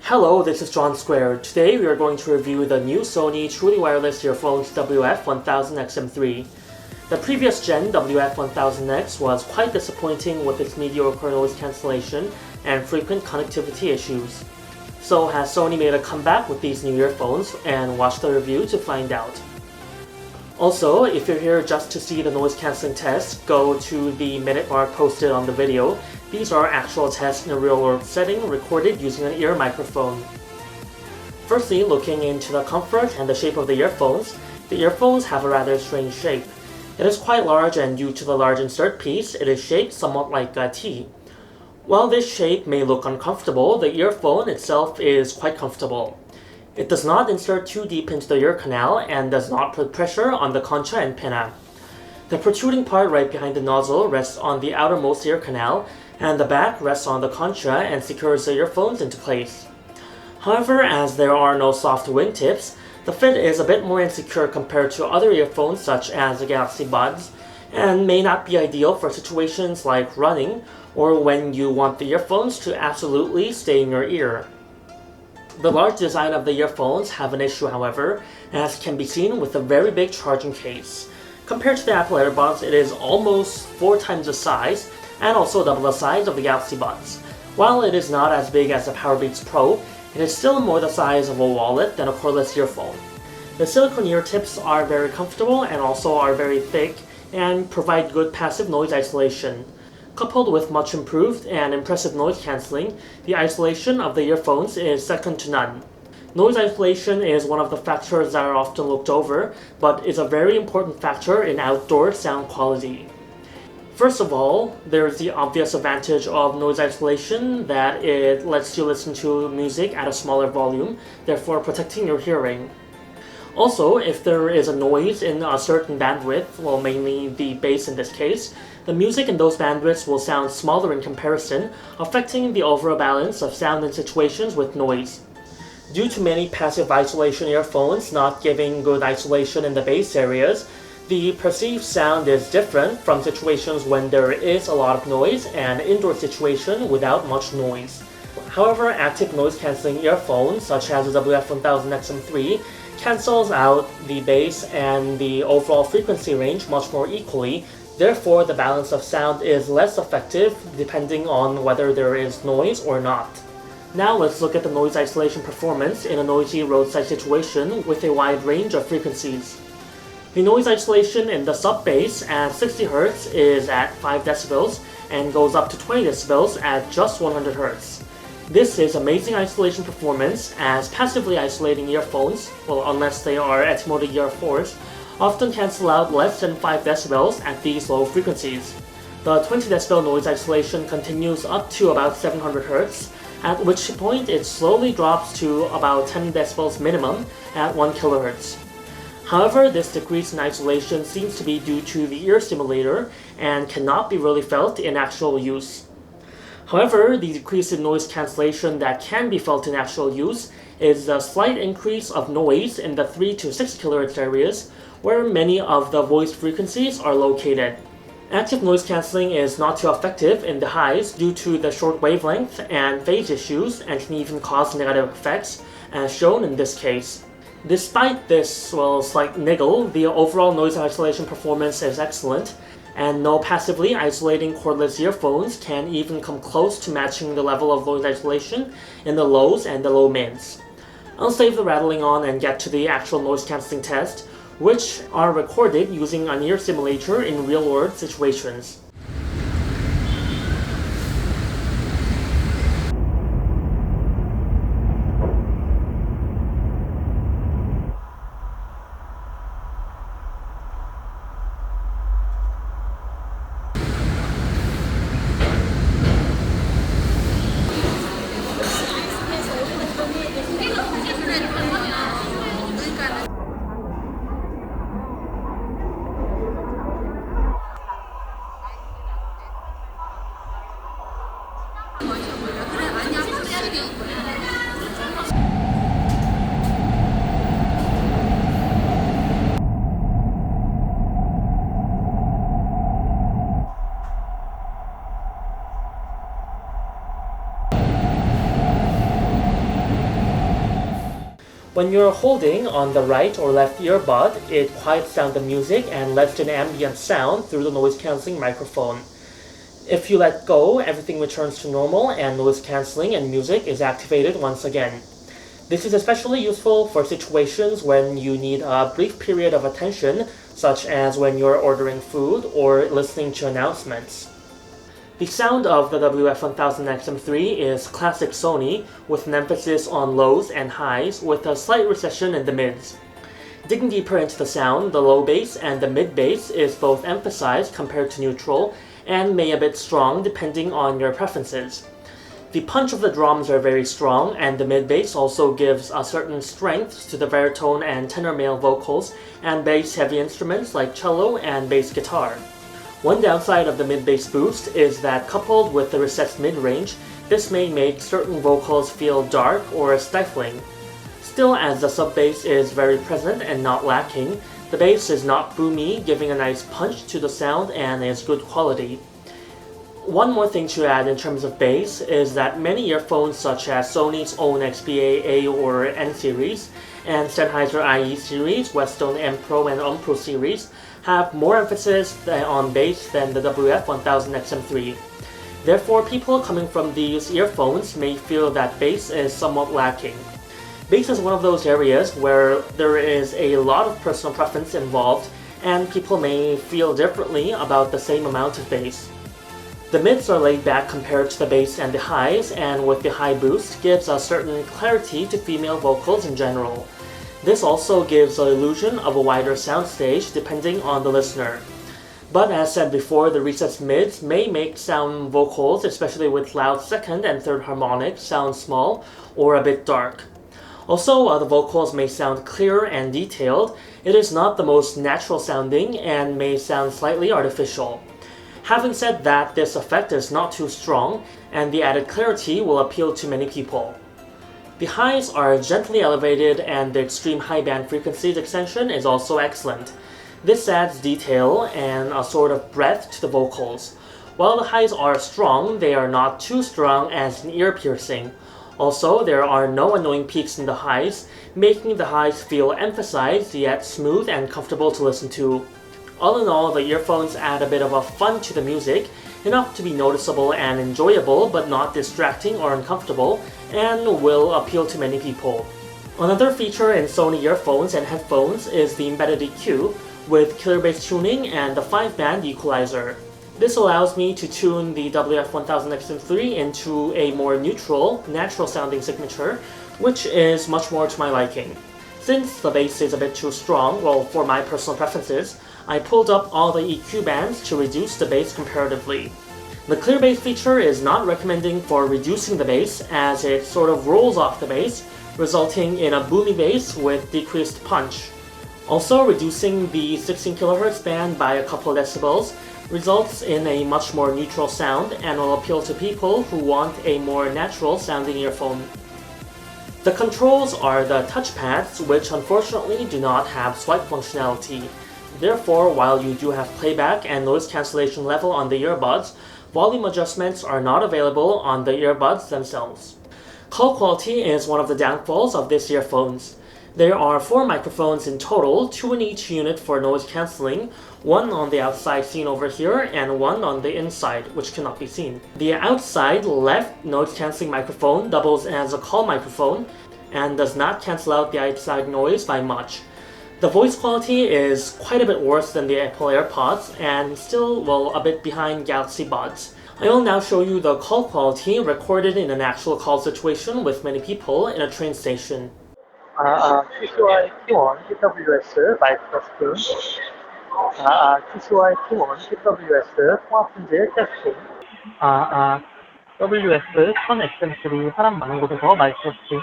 Hello, this is John Square. Today we are going to review the new Sony truly wireless earphones WF-1000XM3. The previous gen WF-1000X was quite disappointing with its mediocre noise cancellation and frequent connectivity issues. So has Sony made a comeback with these new earphones? And watch the review to find out. Also, if you're here just to see the noise cancelling test, go to the minute mark posted on the video. These are actual tests in a real-world setting recorded using an ear microphone. Firstly, looking into the comfort and the shape of the earphones have a rather strange shape. It is quite large, and due to the large insert piece, it is shaped somewhat like a T. While this shape may look uncomfortable, the earphone itself is quite comfortable. It does not insert too deep into the ear canal and does not put pressure on the concha and pinna. The protruding part right behind the nozzle rests on the outermost ear canal, and the back rests on the concha and secures the earphones into place. However, as there are no soft wingtips, the fit is a bit more insecure compared to other earphones such as the Galaxy Buds, and may not be ideal for situations like running or when you want the earphones to absolutely stay in your ear. The large design of the earphones have an issue, however, as can be seen with a very big charging case. Compared to the Apple AirPods, it is almost 4 times the size, and also double the size of the Galaxy Buds. While it is not as big as the Powerbeats Pro, it is still more the size of a wallet than a cordless earphone. The silicone ear tips are very comfortable and also are very thick and provide good passive noise isolation. Coupled with much improved and impressive noise cancelling, the isolation of the earphones is second to none. Noise isolation is one of the factors that are often looked over, but is a very important factor in outdoor sound quality. First of all, there's the obvious advantage of noise isolation that it lets you listen to music at a smaller volume, therefore protecting your hearing. Also, if there is a noise in a certain bandwidth, well, mainly the bass in this case, the music in those bandwidths will sound smaller in comparison, affecting the overall balance of sound in situations with noise. Due to many passive isolation earphones not giving good isolation in the bass areas, the perceived sound is different from situations when there is a lot of noise and indoor situation without much noise. However, active noise cancelling earphones such as the WF-1000XM3 cancels out the bass and the overall frequency range much more equally. Therefore, the balance of sound is less effective depending on whether there is noise or not. Now let's look at the noise isolation performance in a noisy roadside situation with a wide range of frequencies. The noise isolation in the sub-bass at 60 Hz is at 5 dB and goes up to 20 dB at just 100 Hz. This is amazing isolation performance, as passively isolating earphones, well, unless they are Atmos Gear 4s, often cancel out less than 5 dB at these low frequencies. The 20 dB noise isolation continues up to about 700 Hz, at which point it slowly drops to about 10 dB minimum at 1 kHz. However, this decrease in isolation seems to be due to the ear stimulator and cannot be really felt in actual use. However, the decrease in noise cancellation that can be felt in actual use is a slight increase of noise in the 3 to 6 kHz areas, where many of the voiced frequencies are located. Active noise cancelling is not too effective in the highs due to the short wavelength and phase issues, and can even cause negative effects, as shown in this case. Despite this, slight niggle, the overall noise isolation performance is excellent, and no passively isolating cordless earphones can even come close to matching the level of noise isolation in the lows and the low mids. I'll save the rattling on and get to the actual noise cancelling test, which are recorded using an ear simulator in real-world situations. When you're holding on the right or left earbud, it quiets down the music and lets in ambient sound through the noise-canceling microphone. If you let go, everything returns to normal and noise cancelling and music is activated once again. This is especially useful for situations when you need a brief period of attention, such as when you're ordering food or listening to announcements. The sound of the WF-1000XM3 is classic Sony, with an emphasis on lows and highs, with a slight recession in the mids. Digging deeper into the sound, the low bass and the mid bass is both emphasized compared to neutral, and may a bit strong depending on your preferences. The punch of the drums are very strong, and the mid bass also gives a certain strength to the baritone and tenor male vocals and bass heavy instruments like cello and bass guitar. One downside of the mid-bass boost is that coupled with the recessed mid-range, this may make certain vocals feel dark or stifling. Still, as the sub-bass is very present and not lacking, the bass is not boomy, giving a nice punch to the sound and is good quality. One more thing to add in terms of bass is that many earphones such as Sony's own XBA A or N series and Sennheiser IE series, Westone M Pro and Pro series have more emphasis on bass than the WF-1000XM3. Therefore, people coming from these earphones may feel that bass is somewhat lacking. Bass is one of those areas where there is a lot of personal preference involved, and people may feel differently about the same amount of bass. The mids are laid back compared to the bass and the highs, and with the high boost gives a certain clarity to female vocals in general. This also gives the illusion of a wider soundstage depending on the listener. But as said before, the recessed mids may make some vocals, especially with loud second and third harmonics, sound small or a bit dark. Also, the vocals may sound clear and detailed. It is not the most natural sounding and may sound slightly artificial. Having said that, this effect is not too strong, and the added clarity will appeal to many people. The highs are gently elevated, and the extreme high band frequencies extension is also excellent. This adds detail and a sort of breadth to the vocals. While the highs are strong, they are not too strong as an ear piercing. Also, there are no annoying peaks in the highs, making the highs feel emphasized yet smooth and comfortable to listen to. All in all, the earphones add a bit of a fun to the music, enough to be noticeable and enjoyable but not distracting or uncomfortable, and will appeal to many people. Another feature in Sony earphones and headphones is the embedded EQ with killer bass tuning and the 5-band equalizer. This allows me to tune the WF-1000XM3 into a more neutral, natural sounding signature, which is much more to my liking. Since the bass is a bit too strong, well, for my personal preferences, I pulled up all the EQ bands to reduce the bass comparatively. The clear bass feature is not recommending for reducing the bass, as it sort of rolls off the bass, resulting in a boomy bass with decreased punch. Also, reducing the 16 kHz band by a couple decibels results in a much more neutral sound and will appeal to people who want a more natural sounding earphone. The controls are the touchpads, which unfortunately do not have swipe functionality. Therefore, while you do have playback and noise cancellation level on the earbuds, volume adjustments are not available on the earbuds themselves. Call quality is one of the downfalls of these earphones. There are 4 microphones in total, 2 in each unit for noise cancelling, 1 on the outside seen over here, and 1 on the inside, which cannot be seen. The outside left noise cancelling microphone doubles as a call microphone and does not cancel out the outside noise by much. The voice quality is quite a bit worse than the Apple AirPods and still, well, a bit behind Galaxy Buds. I will now show you the call quality recorded in an actual call situation with many people in a train station. TCY T1 TWS 마이크 테스팅. TCY T1 TWS 통합 품질 테스팅. WF-1000XM3 사람 많은 곳에서 마이크 테스팅.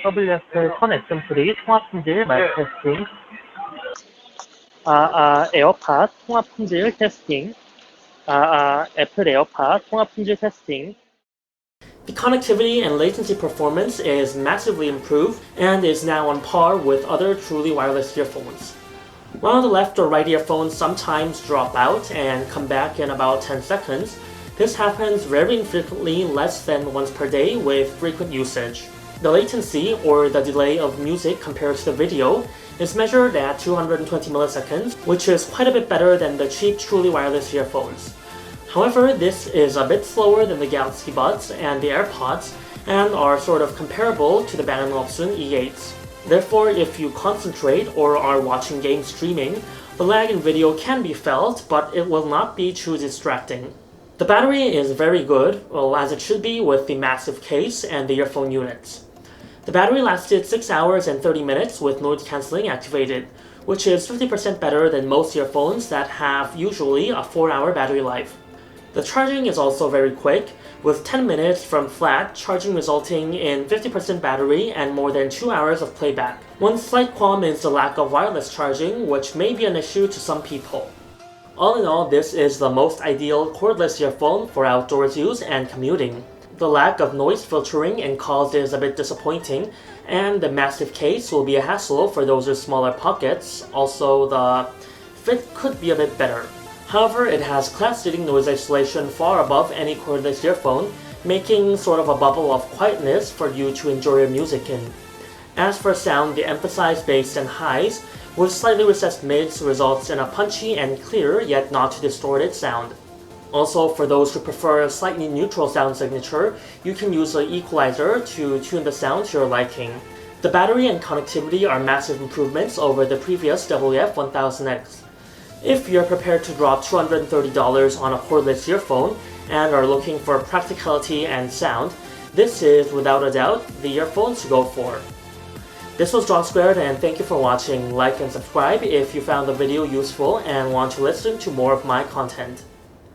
WF-1000XM3 통합 품질 마이크 테스팅. 에어팟 통합 품질 테스팅. 애플 에어팟 통합 품질 테스팅. The connectivity and latency performance is massively improved and is now on par with other truly wireless earphones. While the left or right earphones sometimes drop out and come back in about 10 seconds, this happens very infrequently, less than once per day with frequent usage. The latency, or the delay of music compared to the video, is measured at 220 milliseconds, which is quite a bit better than the cheap truly wireless earphones. However, this is a bit slower than the Galaxy Buds and the AirPods, and are sort of comparable to the Bang & Olufsen E8s. Therefore, if you concentrate or are watching game streaming, the lag in video can be felt, but it will not be too distracting. The battery is very good, well, as it should be with the massive case and the earphone units. The battery lasted 6 hours and 30 minutes with noise cancelling activated, which is 50% better than most earphones that have usually a 4-hour battery life. The charging is also very quick, with 10 minutes from flat charging resulting in 50% battery and more than 2 hours of playback. One slight qualm is the lack of wireless charging, which may be an issue to some people. All in all, this is the most ideal cordless earphone for outdoors use and commuting. The lack of noise filtering in calls is a bit disappointing, and the massive case will be a hassle for those with smaller pockets. Also, the fit could be a bit better. However, it has class-leading noise isolation far above any cordless earphone, making sort of a bubble of quietness for you to enjoy your music in. As for sound, the emphasized bass and highs with slightly recessed mids results in a punchy and clear yet not too distorted sound. Also, for those who prefer a slightly neutral sound signature, you can use an equalizer to tune the sound to your liking. The battery and connectivity are massive improvements over the previous WF-1000X. If you're prepared to drop $230 on a cordless earphone and are looking for practicality and sound, this is without a doubt the earphones to go for. This was John Squared, and thank you for watching. Like and subscribe if you found the video useful and want to listen to more of my content.